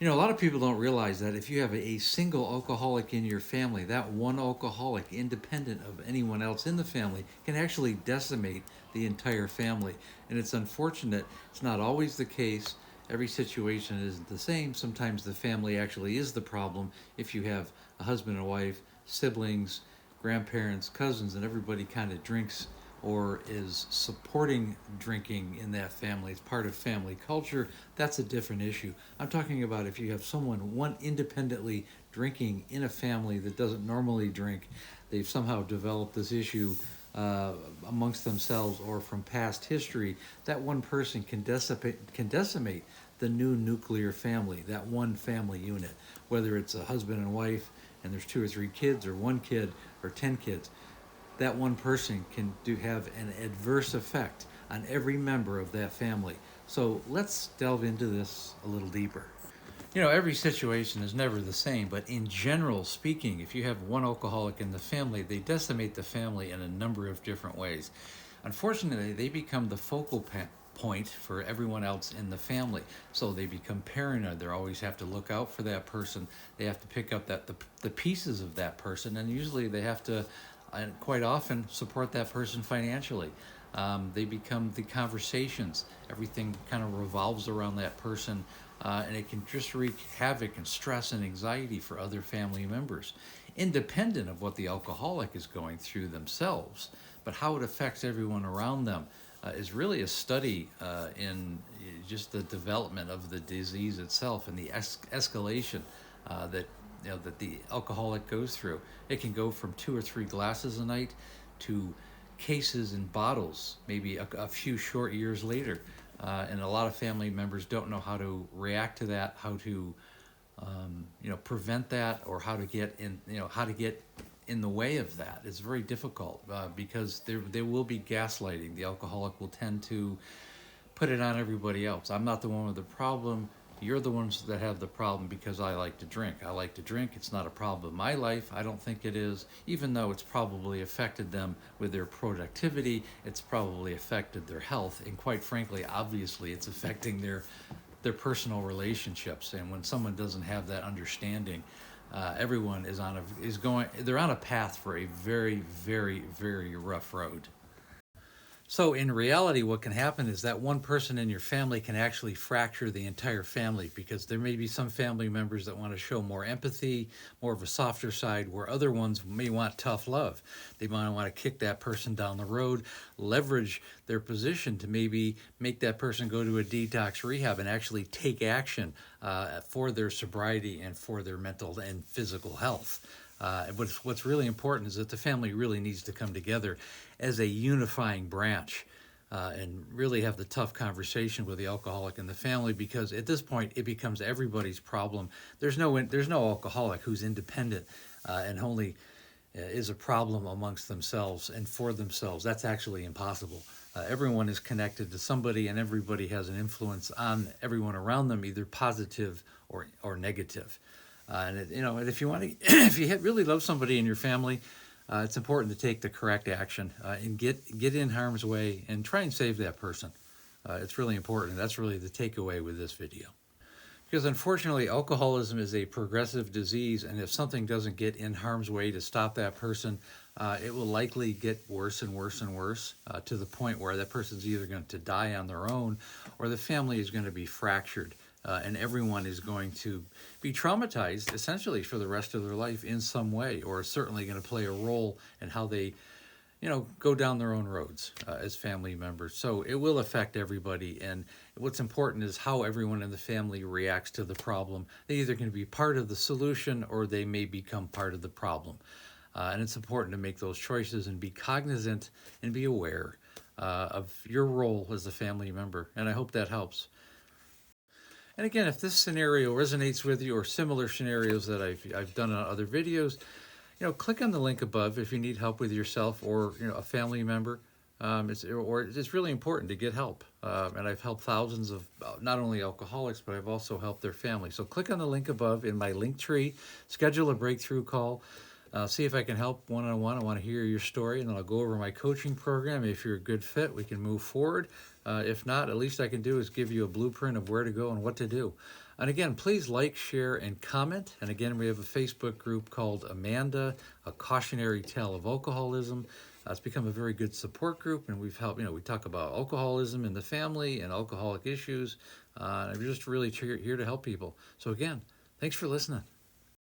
You know, a lot of people don't realize that if you have a single alcoholic in your family, that one alcoholic, independent of anyone else in the family, can actually decimate the entire family. And it's unfortunate. It's not always the case. Every situation isn't the same. Sometimes the family actually is the problem. If you have a husband and wife, siblings, grandparents, cousins, and everybody kind of drinks or is supporting drinking in that family, it's part of family culture, that's a different issue. I'm talking about if you have someone, one independently drinking in a family that doesn't normally drink, they've somehow developed this issue uh, amongst themselves or from past history, that one person can decimate the new nuclear family, that one family unit, whether it's a husband and wife and there's two or three kids or one kid or 10 kids. That one person can have an adverse effect on every member of that family. So let's delve into this a little deeper. You know, every situation is never the same, but in general speaking, if you have one alcoholic in the family, they decimate the family in a number of different ways. Unfortunately, they become the point for everyone else in the family. So they become paranoid. They always have to look out for that person. They have to pick up the pieces of that person, and usually they have to, and quite often, support that person financially. They become the conversations. Everything kind of revolves around that person, and it can just wreak havoc and stress and anxiety for other family members, independent of what the alcoholic is going through themselves. But how it affects everyone around them is really a study in just the development of the disease itself and the escalation that that the alcoholic goes through. It can go from 2 or 3 glasses a night to cases and bottles, maybe a few short years later. And a lot of family members don't know how to react to that, how to prevent that, or how to get in, how to get in the way of that. It's very difficult because there will be gaslighting. The alcoholic will tend to put it on everybody else. I'm not the one with the problem. You're the ones that have the problem because I like to drink. I like to drink. It's not a problem in my life. I don't think it is, even though it's probably affected them with their productivity. It's probably affected their health. And quite frankly, obviously, it's affecting their personal relationships. And when someone doesn't have that understanding, everyone they're on a path for a very, very, very rough road. So, in reality, what can happen is that one person in your family can actually fracture the entire family, because there may be some family members that want to show more empathy, more of a softer side, where other ones may want tough love. They might want to kick that person down the road, leverage their position to maybe make that person go to a detox rehab and actually take action for their sobriety and for their mental and physical health. What's really important is that the family really needs to come together as a unifying branch and really have the tough conversation with the alcoholic in the family, because at this point it becomes everybody's problem. There's no alcoholic who's independent and only is a problem amongst themselves and for themselves. That's actually impossible. Everyone is connected to somebody, and everybody has an influence on everyone around them, either positive or negative. And if you want to, if you really love somebody in your family, it's important to take the correct action and get in harm's way and try and save that person. It's really important. That's really the takeaway with this video. Because unfortunately, alcoholism is a progressive disease, and if something doesn't get in harm's way to stop that person, it will likely get worse and worse and worse to the point where that person's either going to die on their own, or the family is going to be fractured. And everyone is going to be traumatized essentially for the rest of their life in some way, or certainly going to play a role in how they, go down their own roads as family members. So it will affect everybody. And what's important is how everyone in the family reacts to the problem. They either can be part of the solution, or they may become part of the problem. And it's important to make those choices and be cognizant and be aware of your role as a family member. And I hope that helps. And again, if this scenario resonates with you, or similar scenarios that I've done on other videos, click on the link above if you need help with yourself or a family member. It's really important to get help. And I've helped thousands of not only alcoholics, but I've also helped their families. So click on the link above in my link tree, schedule a breakthrough call. See if I can help one-on-one. I want to hear your story, and then I'll go over my coaching program. If you're a good fit, we can move forward. If not, at least I can do is give you a blueprint of where to go and what to do. And again, please like, share, and comment. And again, we have a Facebook group called Amanda, A Cautionary Tale of Alcoholism. It's become a very good support group, and we've helped, we talk about alcoholism in the family and alcoholic issues. And we're just really here to help people. So again, thanks for listening.